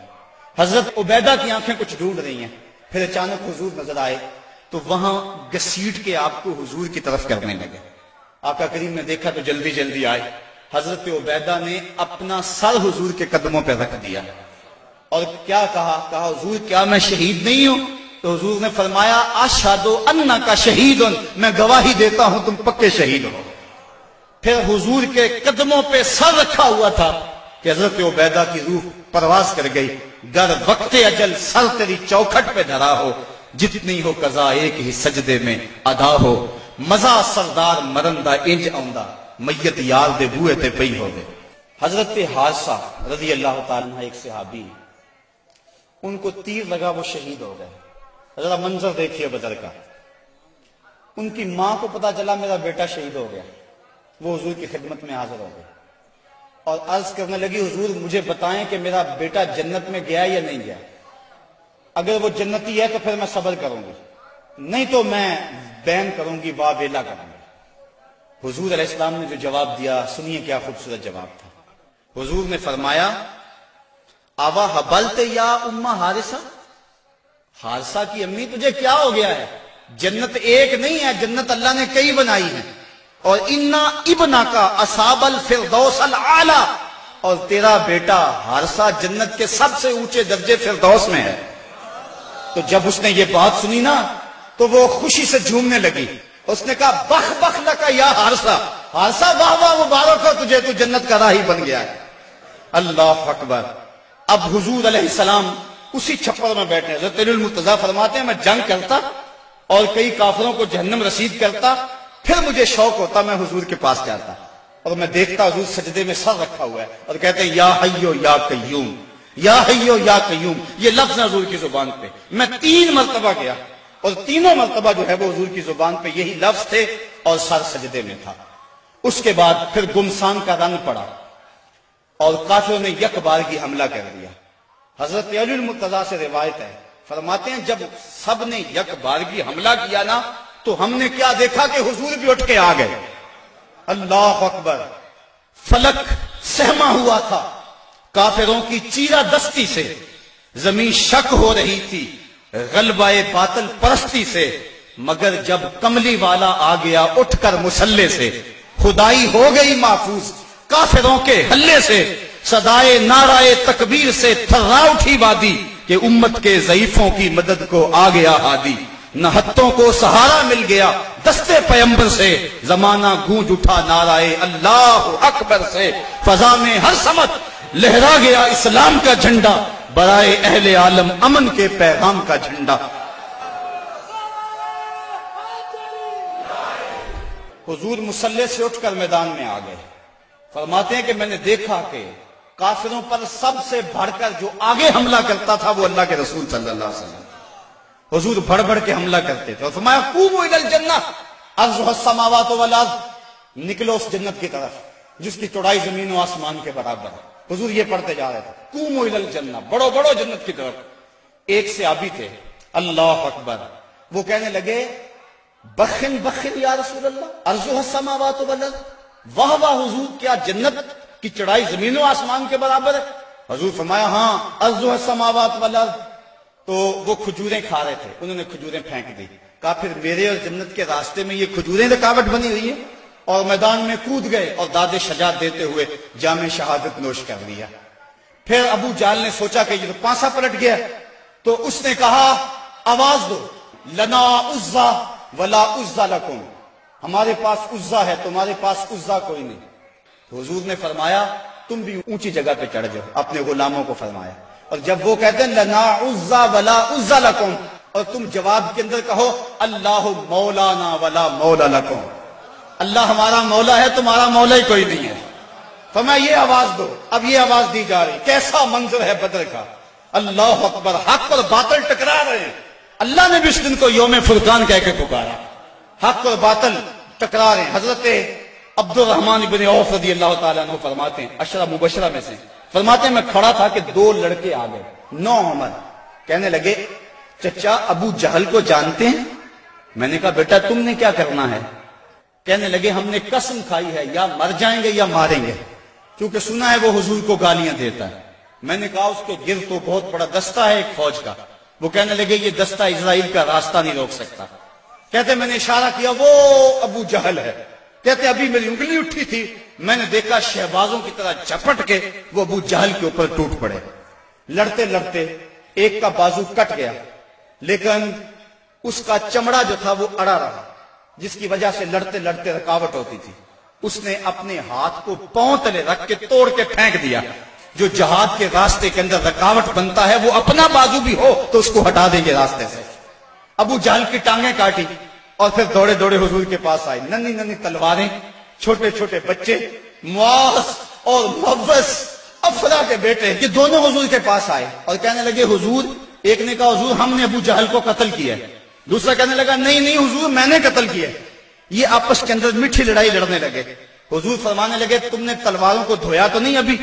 Speaker 1: حضرت عبیدہ کی آنکھیں کچھ ڈھونڈ رہی ہیں، پھر اچانک حضور نظر آئے تو وہاں گھسیٹ کے آپ کو حضور کی طرف کرنے لگے۔ آقا کریم نے دیکھا تو جلدی جلدی آئے۔ حضرت عبیدہ نے اپنا سر حضور کے قدموں پہ رکھ دیا اور کیا کہا؟ کہا حضور کیا میں شہید نہیں ہوں؟ تو حضور نے فرمایا اشہد انک شہید، میں گواہی دیتا ہوں تم پکے شہید ہو۔ پھر حضور کے قدموں پہ سر رکھا ہوا تھا کہ حضرت عبیدہ کی روح پرواز کر گئی۔ گر وقت اجل سر تیری چوکھٹ پہ دھرا ہو، جتنی ہو قضا ایک ہی سجدے میں ادا ہو، مزہ سردار مرندہ انج آؤندہ، میت یار دے بوئے تے پئی ہو دے۔ حضرت حارثہ رضی اللہ تعالیٰ عنہ ایک صحابی، ان کو تیر لگا، وہ شہید ہو گئے۔ ذرا منظر دیکھیے بدر کا۔ ان کی ماں کو پتا چلا میرا بیٹا شہید ہو گیا، وہ حضور کی خدمت میں حاضر ہو گئے اور عرض کرنے لگی حضور مجھے بتائیں کہ میرا بیٹا جنت میں گیا یا نہیں گیا، اگر وہ جنتی ہے تو پھر میں صبر کروں گی، نہیں تو میں بین کروں گی، واویلا کروں گی۔ حضور علیہ السلام نے جو جواب دیا سنیے کیا خوبصورت جواب تھا۔ حضور نے فرمایا آوا حبلت یا امہ حارثہ، حارثہ کی امی تجھے کیا ہو گیا ہے؟ جنت ایک نہیں ہے، جنت اللہ نے کئی بنائی ہے، اور انا ابنا کا اصحاب الفردوس الاعلی، اور تیرا بیٹا حارثہ جنت کے سب سے اونچے درجے فردوس میں ہے۔ تو جب اس نے یہ بات سنی نا تو وہ خوشی سے جھومنے لگی، اس نے کہا بخ بخ لکا یا حارثہ، حارثہ واہ واہ مبارک ہو تجھے، تو جنت کا راہی بن گیا ہے۔ اللہ اکبر۔ اب حضور علیہ السلام اسی چھپر میں بیٹھے۔ حضرت علی المرتضیٰ فرماتے ہیں میں جنگ کرتا اور کئی کافروں کو جہنم رسید کرتا، پھر مجھے شوق ہوتا میں حضور کے پاس جاتا اور میں دیکھتا حضور سجدے میں سر رکھا ہوا ہے اور کہتے ہیں یا حیو یا قیوم، یا حیو یا قیوم، یہ لفظ ہے حضور کی زبان پہ۔ میں 3 مرتبہ گیا اور تینوں مرتبہ جو ہے وہ حضور کی زبان پہ یہی لفظ تھے اور سر سجدے میں تھا۔ اس کے بعد پھر گمسان کا رنگ پڑا اور کافروں نے یک بارگی حملہ کر دیا۔ حضرت علی المرتضیٰ سے روایت ہے، فرماتے ہیں جب سب نے یک بارگی حملہ کیا نا تو ہم نے کیا دیکھا کہ حضور بھی اٹھ کے آ گئے۔ اللہ اکبر۔ فلک سہما ہوا تھا کافروں کی چیرہ دستی سے، زمین شک ہو رہی تھی غلبہ باطل پرستی سے، مگر جب کملی والا آ گیا اٹھ کر مسلح سے، خدائی ہو گئی محفوظ کافروں کے حلے سے، صدائے نعرہ تکبیر سے تھرا اٹھی وادی، کہ امت کے ضعیفوں کی مدد کو آ گیا ہادی، نہ ہتھوں کو سہارا مل گیا دستے پیمبر سے، زمانہ گونج اٹھا نعرہ اللہ اکبر سے، فضا میں ہر سمت لہرا گیا اسلام کا جھنڈا، برائے اہل عالم امن کے پیغام کا جھنڈا۔ حضور مصلی سے اٹھ کر میدان میں آ گئے، فرماتے ہیں کہ میں نے دیکھا کہ کافروں پر سب سے بڑھ کر جو آگے حملہ کرتا تھا وہ اللہ کے رسول صلی اللہ علیہ وسلم۔ حضور بڑھ بڑھ کے حملہ کرتے تھے اور فرمایا قوموا الی الجنہ عرضها السماوات والارض، نکلو اس جنت کی طرف جس کی چوڑائی زمین و آسمان کے برابر ہے۔ حضور یہ پڑھتے جا رہے تھے قوموا الی الجنہ، بڑھو بڑھو جنت کی طرف۔ ایک صحابی تھے اللہ اکبر، وہ کہنے لگے بخن بخن یا رسول اللہ عرضها السماوات والارض، واہ واہ حضور کیا جنت کی چڑھائی زمین و آسمان کے برابر ہے؟ حضور فرمایا ہاں عرضها السماوات والارض۔ تو وہ کھجوریں کھا رہے تھے، انہوں نے کھجوریں پھینک دی، کہا پھر میرے اور جنت کے راستے میں یہ کھجوریں رکاوٹ بنی ہوئی ہیں، اور میدان میں کود گئے اور داد شجاعت دیتے ہوئے جام شہادت نوش کر لیا۔ پھر ابو جہل نے سوچا کہ یہ تو پانسا پلٹ گیا، تو اس نے کہا آواز دو لنا عزا ولا عزا لکم، ہمارے پاس عزا ہے تمہارے پاس عزا کوئی نہیں۔ تو حضور نے فرمایا تم بھی اونچی جگہ پہ چڑھ جاؤ، اپنے غلاموں کو فرمایا، اور جب وہ کہتے ہیں لنا عزا ولا عزا لکم، اور تم جواب کے اندر کہو اللہ مولانا ولا مولا لکم، اللہ ہمارا مولا ہے تمہارا مولا ہی کوئی نہیں ہے۔ فرمایا یہ آواز دو، اب یہ آواز دی جا رہی، کیسا منظر ہے بدر کا، اللہ اکبر، حق اور باطل ٹکرا رہے ہیں۔ اللہ نے بھی اس دن کو یوم فرقان کہہ کے پکارا، حق اور باطل ٹکرا رہے ہیں۔ حضرت عبد الرحمن بن عوف رضی اللہ تعالیٰ عنہ فرماتے ہیں، عشرہ مبشرہ میں سے، فرماتے ہیں میں کھڑا تھا کہ دو لڑکے آ گئے، نو عمر، کہنے لگے چچا ابو جہل کو جانتے ہیں؟ میں نے کہا بیٹا تم نے کیا کرنا ہے؟ کہنے لگے ہم نے قسم کھائی ہے یا مر جائیں گے یا ماریں گے، کیونکہ سنا ہے وہ حضور کو گالیاں دیتا ہے۔ میں نے کہا اس کے گرد تو بہت بڑا دستہ ہے ایک فوج کا۔ وہ کہنے لگے یہ دستہ اسرائیل کا راستہ نہیں روک سکتا۔ کہتے میں نے اشارہ کیا وہ ابو جہل ہے۔ کہتے ابھی میری انگلی اٹھی تھی، میں نے دیکھا شہبازوں کی طرح جھپٹ کے وہ ابو جہل کے اوپر ٹوٹ پڑے۔ لڑتے لڑتے ایک کا بازو کٹ گیا، لیکن اس کا چمڑا جو تھا وہ اڑا رہا، جس کی وجہ سے لڑتے لڑتے رکاوٹ ہوتی تھی۔ اس نے اپنے ہاتھ کو پاؤں تلے رکھ کے توڑ کے پھینک دیا۔ جو جہاد کے راستے کے اندر رکاوٹ بنتا ہے وہ اپنا بازو بھی ہو تو اس کو ہٹا دیں گے راستے سے۔ ابو جہل کی ٹانگیں کاٹی اور پھر دوڑے دوڑے حضور کے پاس آئے، ننھی ننھی تلواریں، چھوٹے چھوٹے بچے، معاذ اور محبس افرا کے بیٹے، یہ دونوں حضور کے پاس آئے اور کہنے لگے حضور، ایک نے کہا حضور ہم نے ابو جہل کو قتل کیا ہے، دوسرا کہنے لگا نہیں نہیں حضور میں نے قتل کیا ہے۔ یہ آپس کے اندر میٹھی لڑائی لڑنے لگے۔ حضور فرمانے لگے تم نے تلواروں کو دھویا تو نہیں ابھی؟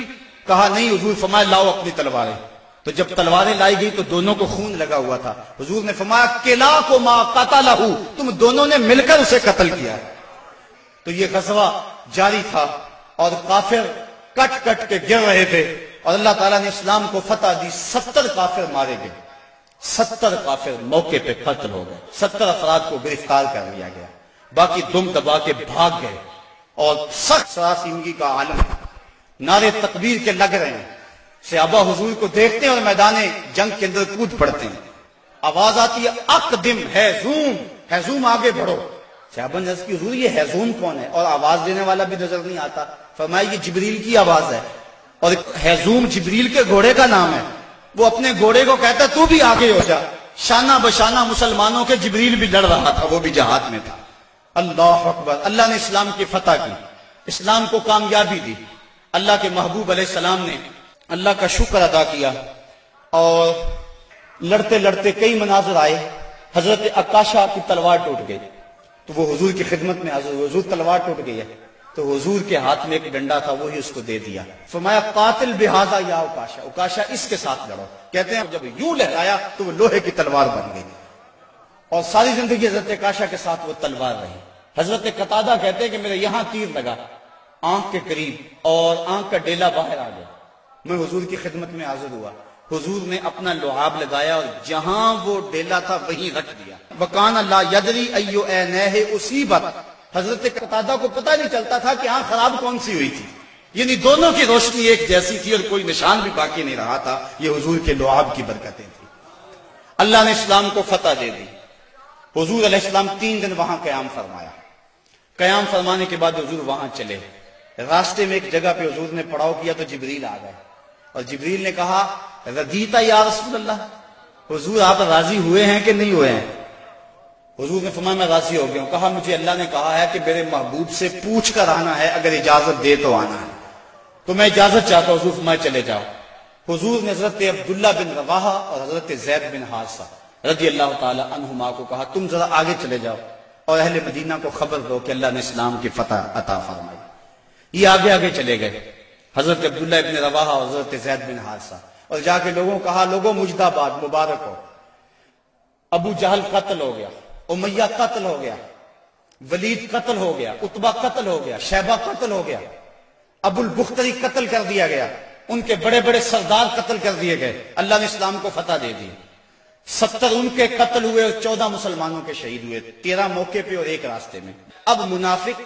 Speaker 1: کہا نہیں حضور۔ فرمایا لاؤ اپنی تلواریں۔ تو جب تلواریں لائی گئی تو دونوں کو خون لگا ہوا تھا۔ حضور نے فرمایا کلا کو ما قتلہ، تم دونوں نے مل کر اسے قتل کیا۔ تو یہ غزوہ جاری تھا اور کافر کٹ کٹ کے گر رہے تھے اور اللہ تعالیٰ نے اسلام کو فتح دی۔ 70 کافر مارے گئے، 70 کافر موقع پہ قتل ہو گئے، 70 افراد کو گرفتار کر لیا گیا، باقی دم دبا کے بھاگ گئے۔ اور سخت سراسیمگی کا عالم، نعرے تکبیر کے لگ رہے ہیں، صحابہ حضور کو دیکھتے ہیں اور میدان جنگ کے اندر کود پڑتے ہیں۔ آواز آتی ہے اقدم ہیزوم، ہیزوم آگے بڑھو۔ صحابہ نے عرض کی حضور یہ ہیزوم کون ہے؟ اور آواز دینے والا بھی نظر نہیں آتا۔ فرمایا یہ جبریل کی آواز ہے، اور ہیزوم جبریل کے گھوڑے کا نام ہے۔ وہ اپنے گھوڑے کو کہتا ہے تو بھی آگے ہو جا۔ شانہ بشانہ مسلمانوں کے جبریل بھی لڑ رہا تھا، وہ بھی جہاد میں تھا۔ اللہ اکبر، اللہ نے اسلام کی فتح کی، اسلام کو کامیابی دی۔ اللہ کے محبوب علیہ السلام نے اللہ کا شکر ادا کیا اور لڑتے لڑتے کئی مناظر آئے۔ حضرت عکاشہ کی تلوار ٹوٹ گئی تو وہ حضور کی خدمت میں حضور، حضور تلوار ٹوٹ گئی ہے، تو حضور کے ہاتھ میں ایک ڈنڈا تھا وہی اس کو دے دیا۔ فرمایا قاتل بہذا یا عکاشہ، عکاشہ اس کے ساتھ لڑو۔ کہتے ہیں جب یوں لہرایا تو وہ لوہے کی تلوار بن گئی اور ساری زندگی حضرت عکاشہ کے ساتھ وہ تلوار رہی۔ حضرت قتادہ کہتے ہیں کہ میرے یہاں تیر لگا آنکھ کے قریب اور آنکھ کا ڈیلا باہر آ گیا۔ میں حضور کی خدمت میں حاضر ہوا، حضور نے اپنا لعاب لگایا اور جہاں وہ ڈیلا تھا وہیں رکھ دیا۔ وکان لا یدری ایو عینیہ اصیبت، حضرت قتادہ کو پتہ نہیں چلتا تھا کہ آنکھ خراب کون سی ہوئی تھی، یعنی دونوں کی روشنی ایک جیسی تھی اور کوئی نشان بھی باقی نہیں رہا تھا۔ یہ حضور کے لعاب کی برکتیں تھیں۔ اللہ نے اسلام کو فتح دے دی۔ حضور علیہ السلام 3 دن وہاں قیام فرمایا۔ قیام فرمانے کے بعد حضور وہاں چلے، راستے میں ایک جگہ پہ حضور نے پڑاؤ کیا تو جبریل آ گئے، اور جبریل نے کہا رضیتا یا رسول اللہ، حضور آپ راضی ہوئے ہیں کہ نہیں ہوئے ہیں؟ حضور نے فرمایا میں راضی ہو گیا ہوں۔ کہا مجھے اللہ نے کہا ہے کہ میرے محبوب سے پوچھ کر آنا ہے، اگر اجازت دے تو آنا ہے، تو میں اجازت چاہتا ہوں۔ حضور فرمایا چلے جاؤ۔ حضور نے حضرت عبداللہ بن رواحہ اور حضرت زید بن حارثہ رضی اللہ تعالی عنہما کو کہا تم ذرا آگے چلے جاؤ اور اہل مدینہ کو خبر دو کہ اللہ نے اسلام کی فتح عطا فرمائی۔ یہ آگے آگے چلے گئے، حضرت عبداللہ بن رواحہ اور حضرت زید بن حارثہ، اور جا کے لوگوں کہا لوگوں مجدہ باد، مبارک ہو، ابو جہل قتل ہو گیا، امیہ قتل ہو گیا، ولید قتل ہو گیا، عتبہ قتل ہو گیا، شیبہ قتل ہو گیا، ابو البختری قتل کر دیا گیا، ان کے بڑے بڑے سردار قتل کر دیے گئے، اللہ نے اسلام کو فتح دے دی۔ 70 ان کے قتل ہوئے اور 14 مسلمانوں کے شہید ہوئے، 13 موقع پہ اور 1 راستے میں۔ اب منافق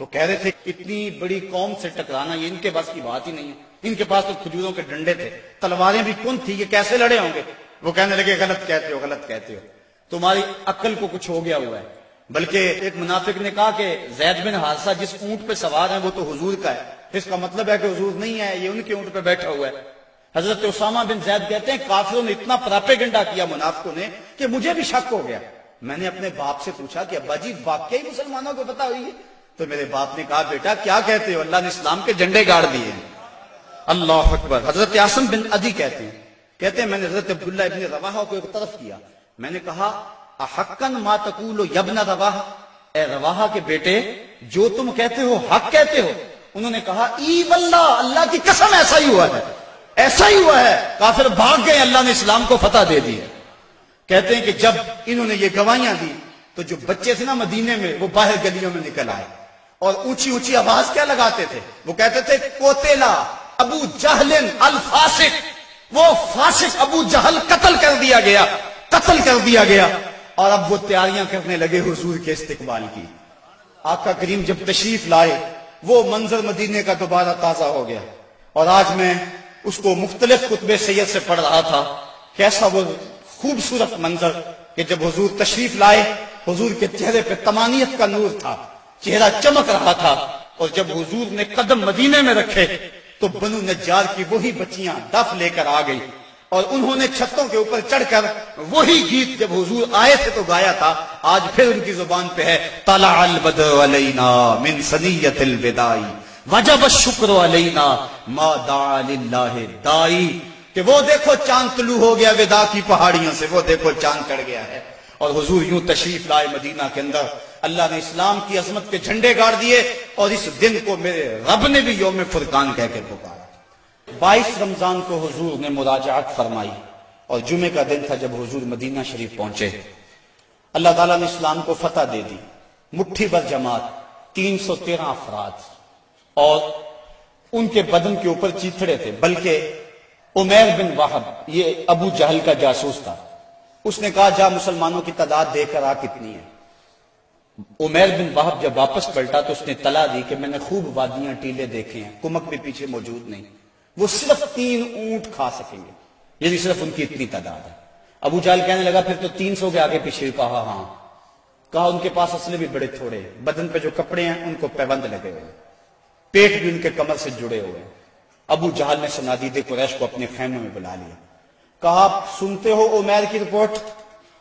Speaker 1: تو کہہ رہے تھے اتنی بڑی قوم سے ٹکرانا یہ ان کے بس کی بات ہی نہیں ہے، ان کے پاس تو کھجوروں کے ڈنڈے تھے، تلواریں بھی کن تھی، یہ کیسے لڑے ہوں گے؟ وہ کہنے لگے غلط کہتے ہو، غلط کہتے ہو، تمہاری عقل کو کچھ ہو گیا ہوا ہے۔ بلکہ ایک منافق نے کہا کہ زید بن حارثہ جس اونٹ پہ سوار ہیں وہ تو حضور کا ہے، اس کا مطلب ہے کہ حضور نہیں ہے، یہ ان کے اونٹ پہ بیٹھا ہوا ہے۔ حضرت اسامہ بن زید کہتے ہیں کافروں نے اتنا پراپیگنڈا کیا منافقوں نے کہ مجھے بھی شک ہو گیا۔ میں نے اپنے باپ سے پوچھا کہ ابا جی واقعی مسلمانوں کو پتہ ہوئی ہے؟ تو میرے باپ نے کہا بیٹا کیا کہتے ہو، اللہ نے اسلام کے جھنڈے گاڑ دیے ہیں۔ اللہ اکبر۔ حضرت عاصم بن عدی کہتے ہیں میں نے حضرت عبداللہ ابن رواحہ کو ایک طرف کیا، میں نے کہا احقا ما تقول یا ابن رواحہ، اے رواحہ کے بیٹے جو تم کہتے ہو حق کہتے ہو؟ انہوں نے کہا ای واللہ، اللہ کی قسم ایسا ہی ہوا ہے، ایسا ہی ہوا ہے۔ کافر بھاگ گئے، اللہ نے اسلام کو فتح دے دی ہے۔ کہتے ہیں کہ جب انہوں نے یہ گواہیاں دی تو جو بچے تھے نا مدینے میں وہ باہر گلیوں میں نکل آئے اور اونچی اونچی آواز کیا لگاتے تھے؟ وہ کہتے تھے قتل ابو جہل الفاسق، وہ فاسق ابو جہل قتل کر دیا گیا، قتل کر دیا گیا۔ اور اب وہ تیاریاں کرنے لگے حضور کے استقبال کی۔ آقا کریم جب تشریف لائے وہ منظر مدینے کا دوبارہ تازہ ہو گیا، اور آج میں اس کو مختلف خطبے سید سے پڑھ رہا تھا۔ کیسا وہ خوبصورت منظر کہ جب حضور تشریف لائے، حضور کے چہرے پہ طمانیت کا نور تھا، چہرہ چمک رہا تھا، اور جب حضور نے قدم مدینے میں رکھے تو بنو نجار کی وہی بچیاں دف لے کر آ گئی، اور انہوں نے چھتوں کے اوپر چڑھ کر وہی گیت جب حضور آئے تھے تو گایا تھا، آج پھر ان کی زبان پہ ہے طلع البدر علینا من ثنیۃ الوداع وجب الشکر علینا ما دعا للہ دائی، کہ وہ دیکھو چاند طلوع ہو گیا وداع کی پہاڑیوں سے، وہ دیکھو چاند چڑھ گیا ہے۔ اور حضور یوں تشریف لائے مدینہ کے اندر، اللہ نے اسلام کی عظمت کے جھنڈے گاڑ دیے، اور اس دن کو میرے رب نے بھی یوم فرقان کہہ کے پکارا۔ 22 رمضان کو حضور نے مراجعت فرمائی، اور جمعے کا دن تھا جب حضور مدینہ شریف پہنچے۔ اللہ تعالیٰ نے اسلام کو فتح دے دی، مٹھی بھر جماعت، 313 افراد، اور ان کے بدن کے اوپر چیتھڑے تھے، بلکہ عمیر بن وہب یہ ابو جہل کا جاسوس تھا، اس نے کہا جا مسلمانوں کی تعداد دے کر آ کتنی ہے۔ عمیر بن وہب جب واپس پلٹا تو اس نے طلاع دی کہ میں نے خوب وادیاں ٹیلے دیکھے ہیں، کمک بھی پیچھے موجود نہیں، وہ صرف 3 اونٹ کھا سکیں گے، یعنی صرف ان کی اتنی تعداد ہے۔ ابو جہل کہنے لگا پھر تو 300 کے آگے پیچھے، کہا ہاں، کہا ان کے پاس اسلحے بھی بڑے تھوڑے ہیں، بدن پہ جو کپڑے ہیں ان کو پیبند لگے ہوئے ہیں، پیٹ بھی ان کے کمر سے جڑے ہوئے ہیں۔ ابو جہل نے صنادید قریش کو اپنے خیمے میں بلا لیا، کہا سنتے ہو عمیر کی رپورٹ،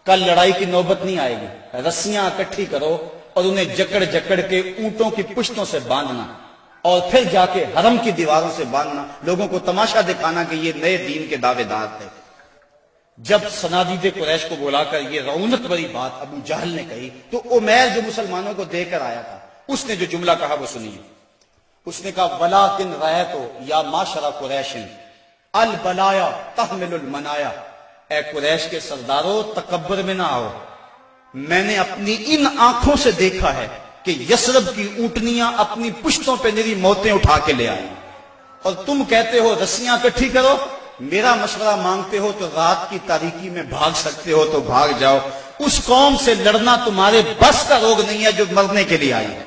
Speaker 1: کل لڑائی کی نوبت نہیں آئے گی، رسیاں اکٹھی کرو اور انہیں جکڑ جکڑ کے اونٹوں کی پشتوں سے باندھنا، اور پھر جا کے حرم کی دیواروں سے باندھنا، لوگوں کو تماشا دکھانا کہ یہ نئے دین کے دعوے دار تھے۔ جب صنادید قریش کو بلا کر یہ رعونت بری بات ابو جہل نے کہی تو عمیر جو مسلمانوں کو دے کر آیا تھا اس نے جو جملہ کہا وہ سنیے۔ اس نے کہا وَلَٰكِنْ رَأَيْتُ يَا مَعْشَرَ قُرَيْشٍ الْبَلَايَا تَحْمِلُ الْمَنَايَا، اے قریش کے سردارو تکبر میں نہ آؤ، میں نے اپنی ان آنکھوں سے دیکھا ہے کہ یثرب کی اونٹنیاں اپنی پشتوں پہ نری موتیں اٹھا کے لے آئی، اور تم کہتے ہو رسیاں اکٹھی کرو، میرا مشورہ مانگتے ہو تو رات کی تاریکی میں بھاگ سکتے ہو تو بھاگ جاؤ، اس قوم سے لڑنا تمہارے بس کا روگ نہیں ہے جو مرنے کے لیے آئی ہے،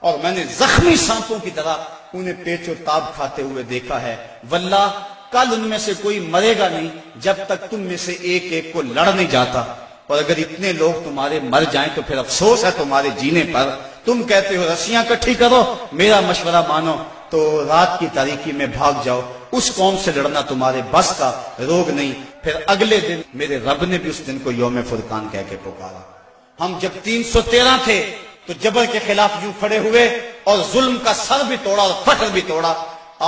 Speaker 1: اور میں نے زخمی سانپوں کی طرح انہیں پیچ و تاب کھاتے ہوئے دیکھا ہے، واللہ کل ان میں سے کوئی مرے گا نہیں جب تک تم میں سے ایک ایک کو لڑ نہیں جاتا، اور اگر اتنے لوگ تمہارے مر جائیں تو پھر افسوس ہے تمہارے جینے پر۔ تم کہتے ہو رسیاں کٹھی کرو، میرا مشورہ مانو تو رات کی تاریکی میں بھاگ جاؤ، اس قوم سے لڑنا تمہارے بس کا روگ نہیں۔ پھر اگلے دن میرے رب نے بھی اس دن کو یوم فرقان کہہ کے پکارا۔ ہم جب 313 تھے تو جبر کے خلاف یوں کھڑے ہوئے اور ظلم کا سر بھی توڑا اور فخر بھی توڑا۔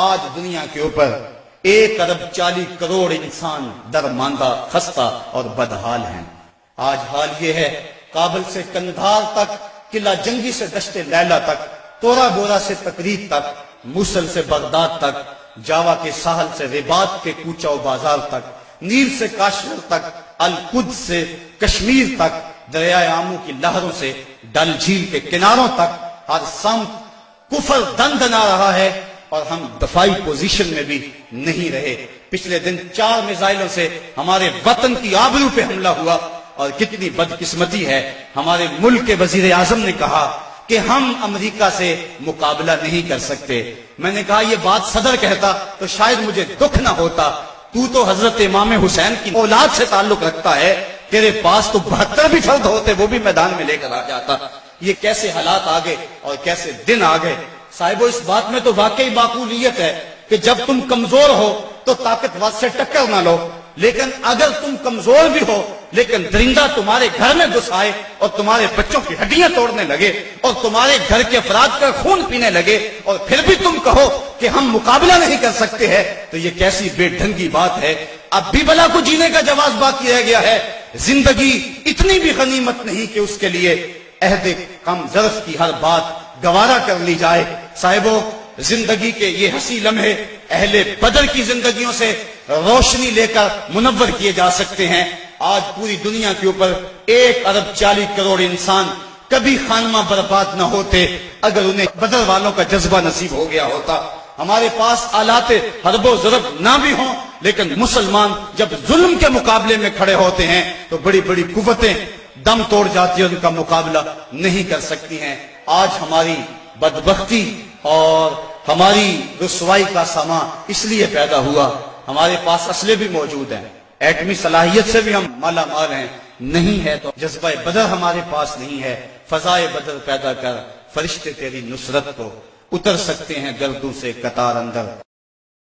Speaker 1: آج دنیا کے اوپر 1 ارب 40 کروڑ انسان درماندہ، خستہ اور بدحال ہیں۔ آج حال یہ ہے، کابل سے کندھار تک، قلعہ جنگی سے دشت لیلہ تک، تورا بورا سے تقریب تک، موصل سے بغداد تک، جاوا کے ساحل سے رباط کے کوچہ و بازار تک، نیل سے کاشمیر تک، القدس سے کشمیر تک، دریائے آمو کی لہروں سے ڈل جھیل کے کناروں تک، ہر سمت کفر دندنا رہا ہے اور ہم دفاعی پوزیشن میں بھی نہیں رہے۔ پچھلے دن 4 میزائلوں سے ہمارے وطن کی آبرو پہ حملہ ہوا، اور کتنی بدقسمتی ہے، ہمارے ملک کے وزیر اعظم نے کہا کہ ہم امریکہ سے مقابلہ نہیں کر سکتے۔ میں نے کہا یہ بات صدر کہتا تو شاید مجھے دکھ نہ ہوتا، تو حضرت امام حسین کی اولاد سے تعلق رکھتا ہے، تیرے پاس تو 72 بھی فرد ہوتے، وہ بھی میدان میں لے کر آ جاتا۔ یہ کیسے حالات آ گئے اور کیسے دن آ گئے۔ صاحبو، اس بات میں تو واقعی معقولیت ہے کہ جب تم کمزور ہو تو طاقتور سے ٹکر نہ لو، لیکن اگر تم کمزور بھی ہو لیکن درندہ تمہارے گھر میں گھس آئے اور تمہارے بچوں کی ہڈیاں توڑنے لگے اور تمہارے گھر کے افراد کا خون پینے لگے اور پھر بھی تم کہو کہ ہم مقابلہ نہیں کر سکتے ہیں، تو یہ کیسی بے ڈھنگی بات ہے۔ اب بھی بلا کو جینے کا جواز باقی رہ گیا ہے۔ زندگی اتنی بھی غنیمت نہیں کہ اس کے لیے عہد کم ظرف کی ہر بات گوارا کر لی جائے۔ صاحبو، زندگی کے یہ حسین لمحے اہل بدر کی زندگیوں سے روشنی لے کر منور کیے جا سکتے ہیں۔ آج پوری دنیا کے اوپر 1 ارب 40 کروڑ انسان کبھی خانمہ برباد نہ ہوتے اگر انہیں بدر والوں کا جذبہ نصیب ہو گیا ہوتا۔ ہمارے پاس آلات حرب و ضرب نہ بھی ہوں، لیکن مسلمان جب ظلم کے مقابلے میں کھڑے ہوتے ہیں تو بڑی بڑی قوتیں دم توڑ جاتی ہیں، ان کا مقابلہ نہیں کر سکتی ہیں۔ آج ہماری بدبختی اور ہماری رسوائی کا سامان اس لیے پیدا ہوا، ہمارے پاس اسلحے بھی موجود ہیں، ایٹمی صلاحیت سے بھی ہم مالا مال ہیں، نہیں ہے تو جذبہ بدر ہمارے پاس نہیں ہے۔ فضائے بدر پیدا کر، فرشتے تیری نصرت کو اتر سکتے ہیں گردوں سے قطار اندر۔